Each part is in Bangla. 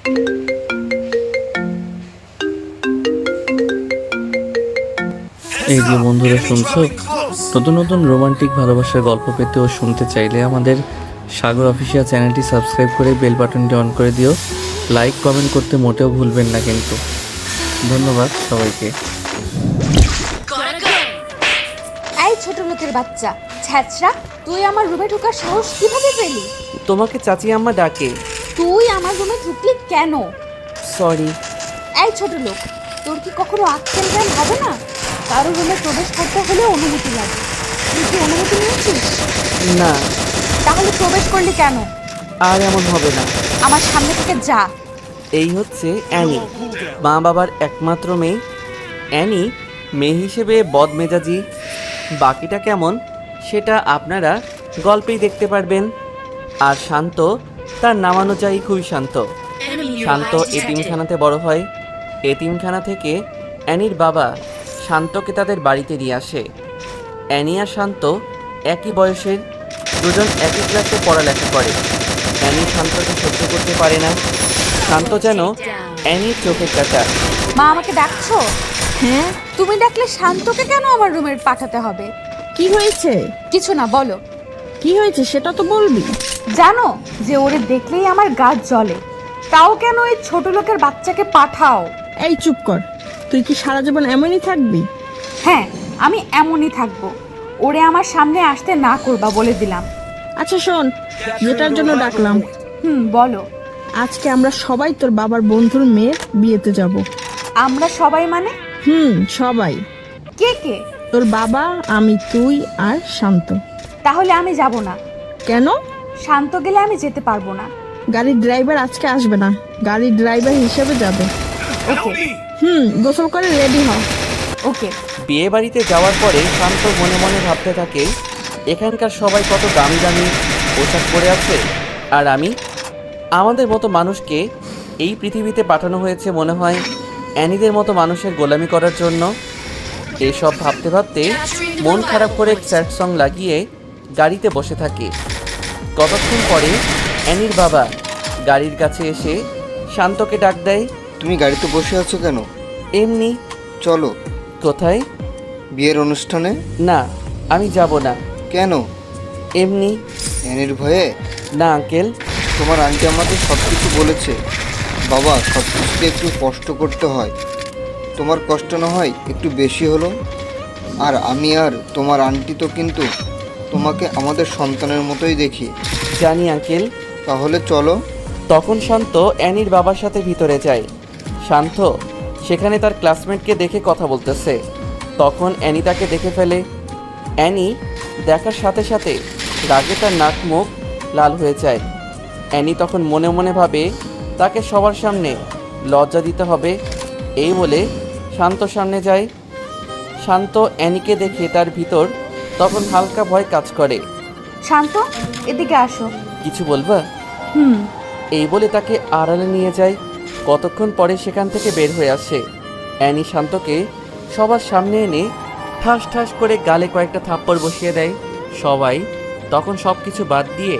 এই যে বন্ধুরা শুনছো, নতুন নতুন রোমান্টিক ভালোবাসার গল্প পেতে ও শুনতে চাইলে আমাদের সাগর অফিসিয়াল চ্যানেলটি সাবস্ক্রাইব করে বেল বাটনটি অন করে দিও। লাইক কমেন্ট করতে মোটেও ভুলবেন না কিন্তু। ধন্যবাদ সবাইকে। এই ছোট লোকের বাচ্চা ছ্যাচরা, তুই আমার রুমে ঢোকার সাহস কিভাবে পেলি? তোমাকে চাচি আম্মা ডাকে। তুই আমার রুমে ঢুকলি কেন? সরি। এই ছোট লোক, তোর কি কখনো আক্কেল জ্ঞান হবে না? কারো রুমে প্রবেশ করতে হলে অনুমতি লাগে। তুই কি অনুমতি নিয়েছিস? না। তাহলে প্রবেশ করলি কেন? আর এমন হবে না। আমার সামনে থেকে যা। এই হচ্ছে অ্যানি, মা বাবার একমাত্র মেয়ে। অ্যানি মেয়ে হিসেবে বদমেজাজি, বাকিটা কেমন সেটা আপনারা গল্পেই দেখতে পারবেন। আর শান্ত, তার নাম অনুযায়ী খুবই শান্ত। শান্ত এতিমখানাতে বড় হয়। এতিমখানা থেকে অ্যানির বাবা শান্তকে তাদের বাড়িতে নিয়ে আসে। অ্যানি আর শান্ত একই বয়সের, দুজন একই ক্লাসে পড়ালেখা করে। অ্যানি শান্তকে সহ্য করতে পারে না। শান্ত যেন অ্যানির চোখের কাটা। মা, আমাকে ডাকছো? হ্যাঁ, তুমি ডাকলে শান্তকে কেন আমার রুমে পাঠাতে হবে? কি হয়েছে? কিছু না, বলো। কি হয়েছে সেটা তো বলবি। জানো যে ওরে দেখলেই আমার গা জ্বলে, তাও কেন এই ছোট লোকের বাচ্চাকে পাঠাও? এই চুপ কর, তুই কি সারা জীবন এমনই থাকবি? হ্যাঁ, আমি এমনই থাকবো। ওরে আমার সামনে আসতে না করবা বলে দিলাম। আচ্ছা শোন, যেটার জন্য ডাকলাম, বলো। আজকে আমরা সবাই তোর বাবার বন্ধুর মেয়ের বিয়েতে যাব। আমরা সবাই মানে? সবাই। কে কে? তোর বাবা, আমি, তুই আর শান্ত। তাহলে আমি যাব না। কেন? শান্ত গেলে আমি যেতে পারবো না। গাড়ির ড্রাইভার আজকে আসবে না, গাড়ির ড্রাইভার হিসেবে যাবে। ওকে। গোসল করে রেডি হ। ওকে। বিয়ে বাড়িতে যাওয়ার পরে শান্ত মনে মনে ভাবতে থাকে, এখানকার সবাই কত দামি দামি পোশাক পরে আছে, আর আমি, আমাদের মতো মানুষকে এই পৃথিবীতে পাঠানো হয়েছে মনে হয় অ্যানিদের মতো মানুষের গোলামি করার জন্য। এসব ভাবতে ভাবতে মন খারাপ করে স্যাড সং লাগিয়ে গাড়িতে বসে থাকে। কতক্ষণ পরে অ্যানির বাবা গাড়ির কাছে এসে শান্তকে ডাক দেয়। তুমি গাড়িতে বসে আছো কেন? এমনি। চলো। কোথায়? বিয়ের অনুষ্ঠানে। না, আমি যাব না। কেন? এমনি। অ্যানির ভয়ে? না আঙ্কেল। তোমার আন্টি আমাদের সব কিছু বলেছে। বাবা, সব কিছুতে একটু কষ্ট করতে হয়। তোমার কষ্ট না হয় একটু বেশি হলো। আর আমি আর তোমার আন্টি তো কিন্তু তোমাকে আমাদের সন্তানের মতোই দেখি। জানি আঙ্কেল। তাহলে চলো। তখন শান্ত অ্যানির বাবার সাথে ভিতরে যায়। শান্ত সেখানে তার ক্লাসমেটকে দেখে কথা বলতেছে। তখন অ্যানি তাকে দেখে ফেলে। অ্যানি দেখার সাথে সাথে রাগে তার নাক মুখ লাল হয়ে যায়। অ্যানি তখন মনে মনে ভাবে তাকে সবার সামনে লজ্জা দিতে হবে। এই বলে শান্ত সামনে যায়। শান্ত অ্যানিকে দেখে তার ভিতর তখন হালকা ভয় কাজ করে। শান্ত, এদিকে আসো। কিছু বলবা? এই বলে তাকে আড়ালে নিয়ে যায়। কতক্ষণ পরে সেখান থেকে বের হয়ে আসে। অ্যানি শান্তকে সবার সামনে এনে ঠাস ঠাস করে গালে কয়েকটা থাপ্পড় বসিয়ে দেয়। সবাই তখন সব কিছু বাদ দিয়ে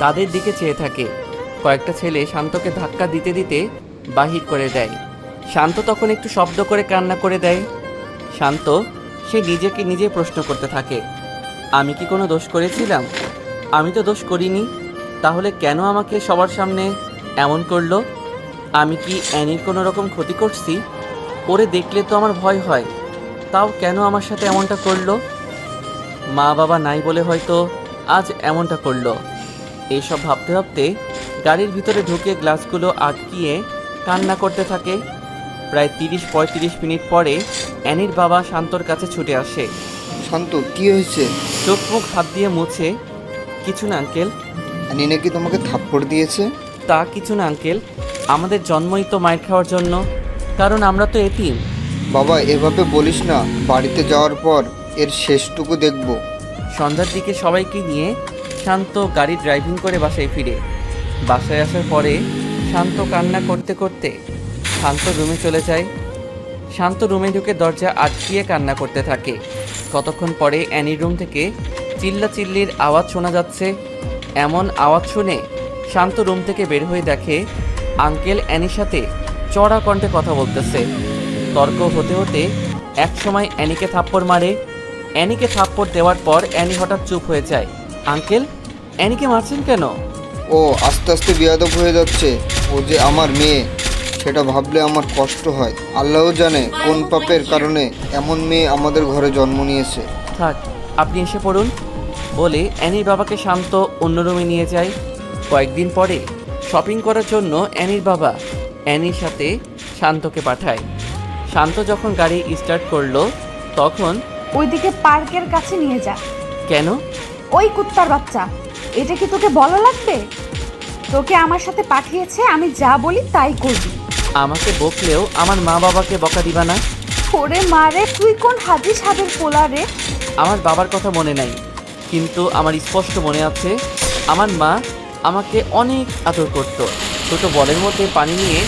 তাদের দিকে চেয়ে থাকে। কয়েকটা ছেলে শান্তকে ধাক্কা দিতে দিতে বাহির করে দেয়। শান্ত তখন একটু শব্দ করে কান্না করে দেয়। শান্ত সে নিজেকে নিজে প্রশ্ন করতে থাকে, আমি কি কোনো দোষ করেছিলাম? আমি তো দোষ করিনি, তাহলে কেন আমাকে সবার সামনে এমন করলো? আমি কি অ্যানির কোনো রকম ক্ষতি করছি? ওরে দেখলে তো আমার ভয় হয়, তাও কেন আমার সাথে এমনটা করলো? মা বাবা নাই বলে হয়তো আজ এমনটা করলো। এইসব ভাবতে ভাবতে গাড়ির ভিতরে ঢুকে গ্লাসগুলো আটকিয়ে কান্না করতে থাকে। প্রায় 30-35 মিনিট পরে অ্যানির বাবা শান্তর কাছে ছুটে আসে। শান্ত, কি হয়েছে? চোখ মুখ হাত দিয়ে মুছে, কিছু না আঙ্কেল। অ্যানি নাকি তোমাকে থাপ্পড় দিয়েছে? তা কিছু না আঙ্কেল, আমাদের জন্মই তো মাইর খাওয়ার জন্য, কারণ আমরা তো এতিম। বাবা, এভাবে বলিস না। বাড়িতে যাওয়ার পর এর শেষটুকু দেখব। সন্ধ্যার দিকে সবাইকে নিয়ে শান্ত গাড়ি ড্রাইভিং করে বাসায় ফিরে। বাসায় আসার পরে শান্ত কান্না করতে করতে শান্ত রুমে চলে যায়। শান্ত রুমে ঢুকে দরজা আটকিয়ে কান্না করতে থাকে। কতক্ষণ পরে অ্যানির রুম থেকে চিল্লাচিল্লির আওয়াজ শোনা যাচ্ছে। এমন আওয়াজ শুনে শান্ত রুম থেকে বের হয়ে দেখে আঙ্কেল অ্যানির সাথে চড়া কণ্ঠে কথা বলতেছে। তর্ক হতে হতে এক সময় অ্যানিকে থাপ্পড় মারে। অ্যানিকে থাপ্পড় দেওয়ার পর অ্যানি হঠাৎ চুপ হয়ে যায়। আঙ্কেল, অ্যানিকে মারছেন কেন? ও আস্তে আস্তে বেয়াদব হয়ে যাচ্ছে। ও যে আমার মেয়ে, সেটা ভাবলে আমার কষ্ট হয়। আল্লাহ জানে কোন পাপের কারণে এমন মেয়ে আমাদের ঘরে জন্ম নিয়েছে। থাক, আপনি এসে পড়ুন বলে অ্যানির বাবাকে শান্ত অন্য রুমে নিয়ে যায়। কয়েকদিন পরে শপিং করার জন্য অ্যানির বাবা অ্যানির সাথে শান্তকে পাঠায়। শান্ত যখন গাড়ি স্টার্ট করলো তখন ওইদিকে পার্কের কাছে নিয়ে যা। কেন? ওই কুত্তার বাচ্চা, এটা কি তোকে বলা লাগবে? তোকে আমার সাথে পাঠিয়েছে, আমি যা বলি তাই করবি। আমাকে বকলেও আমার মা বাবাকে বকা দিবা না? ওরে মারে, তুই কোন হাজি সাহেবের পোলা রে? আমার বাবার কথা মনে নাই, কিন্তু আমার স্পষ্ট মনে আছে আমার মা আমাকে অনেক আদর করত। ছোট বলের মধ্যে পানি নিয়ে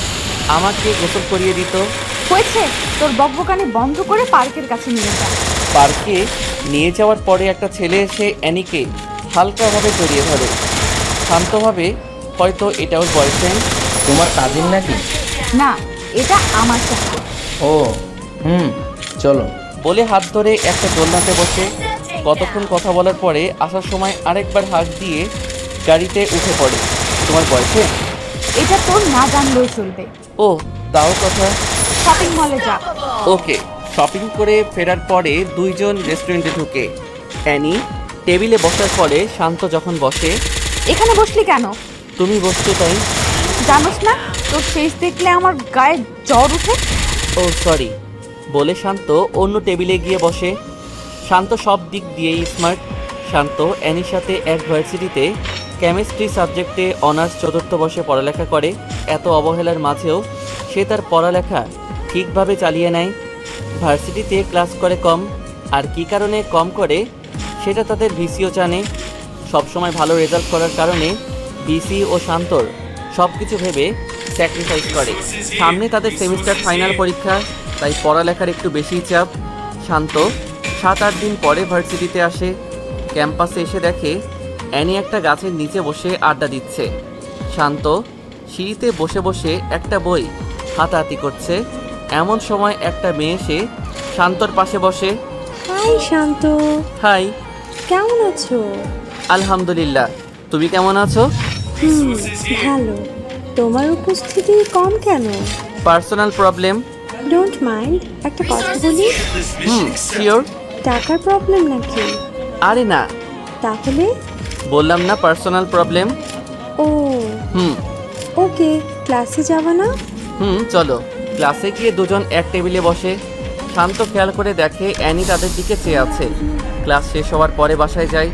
আমাকে গোসল করিয়ে দিত। হয়েছে, তোর বকবকানি বন্ধ করে পার্কের কাছে নিয়ে যা। পার্কে নিয়ে যাওয়ার পরে একটা ছেলে এসে অ্যানিকে হালকাভাবে জড়িয়ে ধরে। শান্তভাবে, হয়তো এটা ওর বয়ফ্রেন্ড। তোমার কাজিন নাকি? না, এটা আমার সাথে। ও চলো। বলে হাত ধরে একটা দোলনাতে বসে কতক্ষণ কথা বলার পরে আসার সময় আরেকবার হাত দিয়ে গাড়িতে উঠে পড়ে। তোমার বয়ফ্রেন্ড? এটা তোর না জানলেও চলবে। ও, তাও কথা। শপিং মলে যা। ওকে। শপিং করে ফেরার পরে দুইজন রেস্টুরেন্টে ঢুকে। অ্যানি টেবিলে বসার পরে শান্ত যখন বসে, এখানে বসলি কেন? তুমি বসছো তাই? জানোস না তোর শেষ দেখলে আমার গায়ে জ্বর উঠে? ও সরি বলে শান্ত অন্য টেবিলে গিয়ে বসে। শান্ত সব দিক দিয়েই স্মার্ট। শান্ত অ্যানির সাথে এক ভার্সিটিতে কেমিস্ট্রি সাবজেক্টে অনার্স চতুর্থ বর্ষে পড়ালেখা করে। এত অবহেলার মাঝেও সে তার পড়ালেখা ঠিকভাবে চালিয়ে নেয়। ভার্সিটিতে ক্লাস করে কম, আর কী কারণে কম করে সেটা তাদের ভিসিও জানে। সবসময় ভালো রেজাল্ট করার কারণে ভিসি ও শান্তর সব কিছু ভেবে স্যাক্রিফাইস করে। সামনে তাদের সেমিস্টার ফাইনাল পরীক্ষা, তাই পড়ালেখার একটু বেশিই চাপ। শান্ত 7-8 দিন পরে ভার্সিটিতে আসে। ক্যাম্পাসে এসে দেখে অ্যানি একটা গাছের নিচে বসে আড্ডা দিচ্ছে। শান্ত সিঁড়িতে বসে বসে একটা বই হাতাহাতি করছে। এমন সময় একটা মেয়ে এসে শান্তর পাশে বসে। হাই শান্ত, হাই। কেমন আছো? আলহামদুলিল্লাহ, তুমি কেমন আছো? ভালো। তোমার উপস্থিতি কম কেন? Personal problem. ডোন্ট মাইন্ড, একটা কথা বলি। শিওর। টাকার প্রবলেম নাকি? আরে না, তাহলে? বললাম না পার্সোনাল প্রবলেম। ও হুম ওকে, ক্লাসে যাবা না? চলো। ক্লাসে গিয়ে দুজন এক টেবিলে বসে। শান্ত খেয়াল করে দেখে অ্যানি তাদের দিকে চেয়ে আছে। ক্লাস শেষ হওয়ার পরে বাসায় যায়।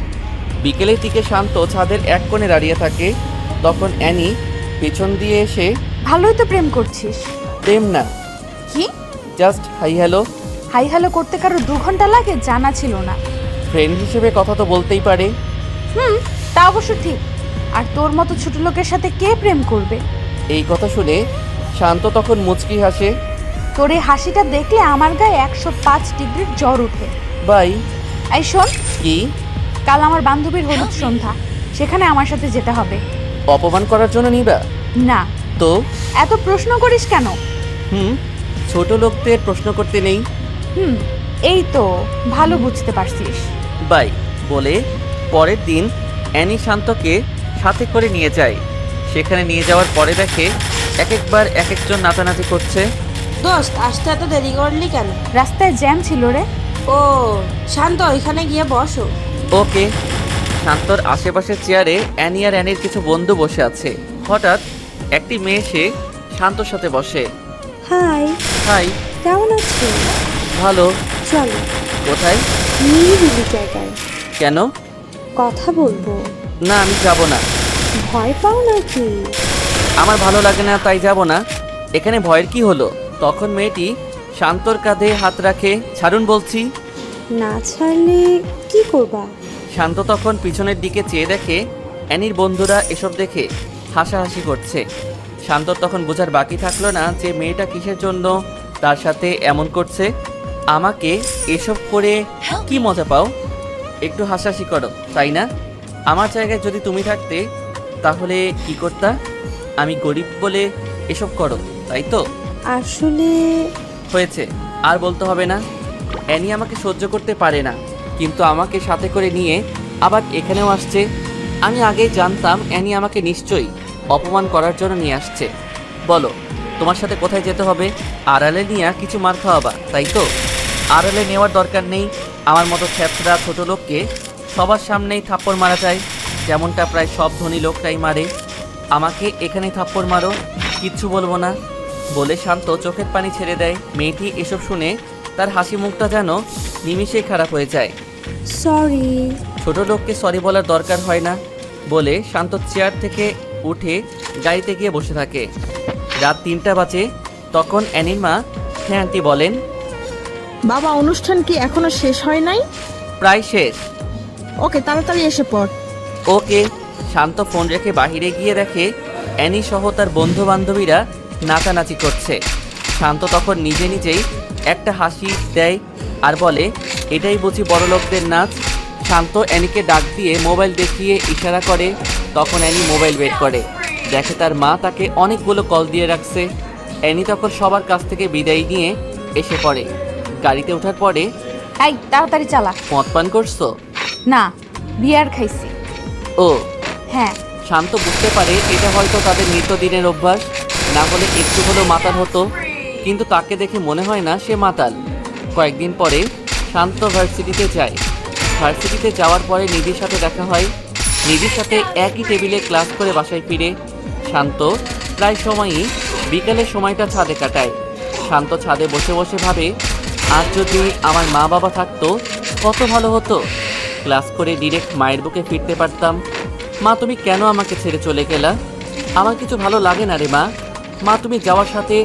বিকেলের দিকে শান্ত ছাদের এক কোণে দাঁড়িয়ে থাকে। তখন অ্যানি পেছন দিয়ে এসে, ভালোই তো প্রেম করছিস। প্রেম না, কি? Just hi hello. Hi hello করতে কারো 2 ঘন্টা লাগে? জানা ছিল না। ফ্রেন্ড হিসেবে কথা তো বলতেই পারে। তা অবশ্য ঠিক। আর তোর মতো ছোট লোকের সাথে কে প্রেম করবে? এই কথা শুনে শান্ত তখন মুচকি হাসে। তোর এই হাসিটা দেখলে আমার গায়ে 105 ডিগ্রির জ্বর উঠে। বাই। এই শোন, কি? কাল আমার বান্ধবীর হলুদ সন্ধ্যা, সেখানে আমার সাথে যেতে হবে। অপমান করার জন্য নিবা? না। তো এত প্রশ্ন করিস কেন? ছোট লোকদের প্রশ্ন করতে নেই। এই তো ভালো বুঝতে পারছিস। বাই বলে পরের দিন অ্যানি শান্তকে সাথে করে নিয়ে যায়। সেখানে নিয়ে যাওয়ার পরে দেখে একবার এক একজন নাচানাচি করছে। দোস্ত, আসতে এত দেরি করলি কেন? রাস্তায় জ্যাম ছিল রে। ও শান্ত, ওইখানে গিয়ে বসো। ওকে। শান্তর আশেপাশের চেয়ারে অ্যানি আর অ্যানির কিছু বন্ধু বসে আছে। হঠাৎ একটি মেয়ে এসে শান্তর সাথে বসে। Hi, hi. কেমন আছো? ভালো। চলো কোথায়? নিরিবিলি জায়গায়। কেন? কথা বলবো। না, আমি যাব না। ভয় পাও নাকি? আমার ভালো লাগে না তাই যাব না। এখানে ভয়ের কি হলো? তখন মেয়েটি শান্তর কাঁধে হাত রাখে। ছাড়ুন বলছি। না ছাড়লে কি করবা? শান্ত তখন পিছনের দিকে চেয়ে দেখে অ্যানির বন্ধুরা এসব দেখে হাসাহাসি করছে। শান্তর তখন বোঝার বাকি থাকলো না যে মেয়েটা কিসের জন্য তার সাথে এমন করছে। আমাকে এসব করে কি মজা পাও? একটু হাসাহাসি করো, তাই না? আমার জায়গায় যদি তুমি থাকতে তাহলে কি করতা? আমি গরিব বলে এসব করো, তাই তো? আসলে হয়েছে, আর বলতে হবে না। অ্যানি আমাকে সহ্য করতে পারে না, কিন্তু আমাকে সাথে করে নিয়ে আবার এখানেও আসছে। আমি আগেই জানতাম অ্যানি আমাকে নিশ্চয়ই অপমান করার জন্য নিয়ে আসছে। বলো, তোমার সাথে কোথায় যেতে হবে? আড়ালে নিয়ে কিছু মার খাওয়াবা, তাই তো? আড়ালে নেওয়ার দরকার নেই। আমার মতো ছ্যাঁচড়া ছোট লোককে সবার সামনেই থাপ্পড় মারা যায়, যেমনটা প্রায় সব ধনী লোকটাই মারে। আমাকে এখানেই থাপ্পড় মারো, কিচ্ছু বলবো না বলে শান্ত চোখের পানি ছেড়ে দেয়। মেয়েটি এসব শুনে তার হাসি মুখটা যেন নিমিষেই খারাপ হয়ে যায়। সরি। ছোট লোককে সরি বলার দরকার হয় না বলে শান্ত চেয়ার থেকে উঠে গাড়িতে গিয়ে বসে থাকে। রাত 3টা বাজে। তখন অ্যানির মা হ্যাঁ আন্টি বলেন। বাবা, অনুষ্ঠান কি এখনো শেষ হয় নাই? প্রায় শেষ। ওকে, তাড়াতাড়ি এসে পড়। ওকে। শান্ত ফোন রেখে বাইরে গিয়ে দেখে অ্যানি সহ তার বন্ধু বান্ধবীরা নাচানাচি করছে। শান্ত তখন নিজে নিজেই একটা হাসি দেয় আর বলে, এটাই বুঝি বড় লোকদের নাচ। শান্ত অ্যানিকে ডাক দিয়ে মোবাইল দেখিয়ে ইশারা করে। তখন অ্যানি মোবাইল বের করে, দেখে তার মা তাকে অনেকগুলো কল দিয়ে রাখছে। অ্যানি তখন সবার কাছ থেকে বিদায় নিয়ে এসে পড়ে। গাড়িতে ওঠার পরে, এই তাড়াতাড়ি চালা। মদ পান করছো? না, বিয়ার খাইছি। ও। হ্যাঁ। শান্ত বুঝতে পারে এটা হয়তো তাদের নিত্যদিনের অভ্যাস, না হলে একটু হলেও মাতাল হতো, কিন্তু তাকে দেখে মনে হয় না সে মাতাল। কয়েকদিন পরে শান্ত ভার্সিটিতে যায়। ভার্সিটিতে যাওয়ার পরে নিধির সাথে দেখা হয়। নিধির সাথে একই টেবিলে ক্লাস করে বাসায় ফিরে। শান্ত প্রায় সময়ই বিকালের সময়টা ছাদে কাটায়। শান্ত ছাদে বসে বসে ভাবে, আজ যদি আমার মা বাবা থাকতো কত ভালো হতো। ক্লাস করে ডিরেক্ট মায়ের বুকে ফিরতে পারতাম। মা, তুমি কেন আমাকে ছেড়ে চলে গেলা? আমার কিছু ভালো লাগে না রে মা। মা, তুমি যাওয়ার সাথে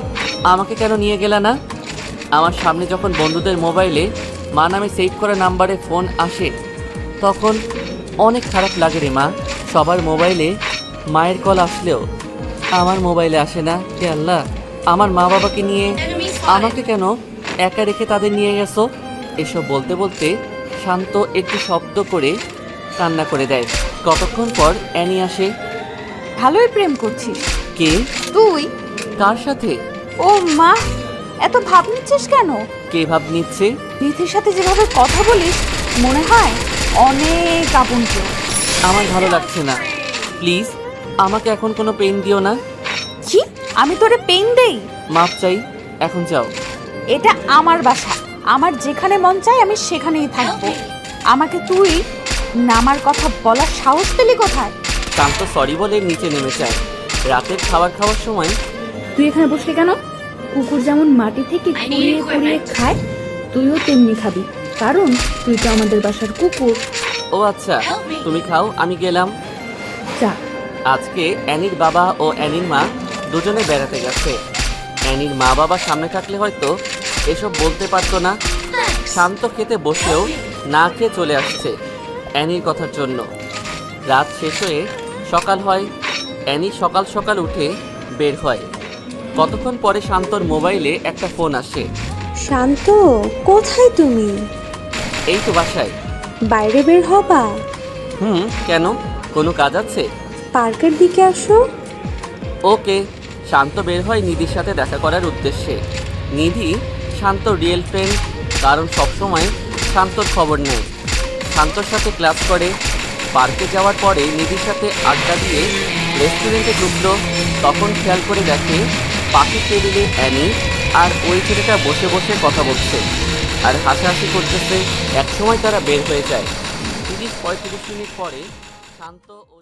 আমাকে কেন নিয়ে গেলা না? আমার সামনে যখন বন্ধুদের মোবাইলে মা নামে সেভ করা নাম্বারে ফোন আসে তখন অনেক খারাপ লাগে রে মা। সবার মোবাইলে মায়ের কল আসলেও আমার মোবাইলে আসে না। হে আল্লাহ, আমার মা বাবাকে নিয়ে আমাকে কেন একা রেখে তাদের নিয়ে গেছো? এসব বলতে বলতে শান্ত একটু শব্দ করে কান্না করে দেয়। কতক্ষণ পর অ্যানি আসে। ভালোই প্রেম করছিস কে? তুই? কার সাথে? ও মা, এত ভাব নিচ্ছিস কেন? কে ভাব নিচ্ছে? নিধির সাথে যেভাবে কথা বলিস মনে হয় অনেক আপন কেউ। আমার ভালো লাগছে না, প্লিজ আমাকে এখন কোনো পেইন দিও না। কি? আমি তোরে পেইন দেই? মাপ চাই, এখন যাও। এটা আমার বাসা, আমার যেখানে মন চায় আমি সেখানেই থাকবো। আমাকে তুই নামার কথা বলার সাহস পেলি কোথায়? শান্ত সরি বলে নিচে নেমে যায়। রাতের খাবার খাওয়ার সময়, তুই এখানে বসলি কেন? কুকুর যেমন মাটি থেকে কুড়িয়ে কুড়িয়ে খায়, তুইও তেমনি খাবি, কারণ তুই তো আমাদের বাসার কুকুর। ও আচ্ছা, তুমি খাও, আমি গেলাম। যা। আজকে অ্যানির বাবা ও অ্যানির মা দুজনে বেড়াতে গেছে। অ্যানির মা বাবা সামনে থাকলে হয়তো এসব বলতে পারতো না। শান্ত খেতে বসেও না খেয়ে চলে আসছে অ্যানির কথার জন্য। রাত শেষ হয়ে সকাল হয়। অ্যানি সকাল সকাল উঠে বের হয়। কতক্ষণ পরে শান্তর মোবাইলে একটা ফোন আসে। শান্ত, কোথায় তুমি? এই তো বাসায়। বাইরে বের হবা? কেন, কোনো কাজ আছে? পার্কের দিকে আসো। ওকে। শান্ত বের হয় নিধির সাথে দেখা করার উদ্দেশ্যে। নিধি শান্ত রিয়েল ফ্রেন্ড, কারণ সবসময় শান্তর খবর নেয়। শান্তর সাথে ক্লাস করে। পার্কে যাওয়ার পরে নিধির সাথে আড্ডা দিয়ে রেস্টুরেন্টে ঢুকলো। তখন খেয়াল করে দেখে পাখির টেবিলে অ্যানি আর ওই ছেলেটা বসে বসে কথা বলছে আর হাসাহাসি করতেছে। একসময় তারা বের হয়ে যায়। 30-35 মিনিট পরে শান্ত ও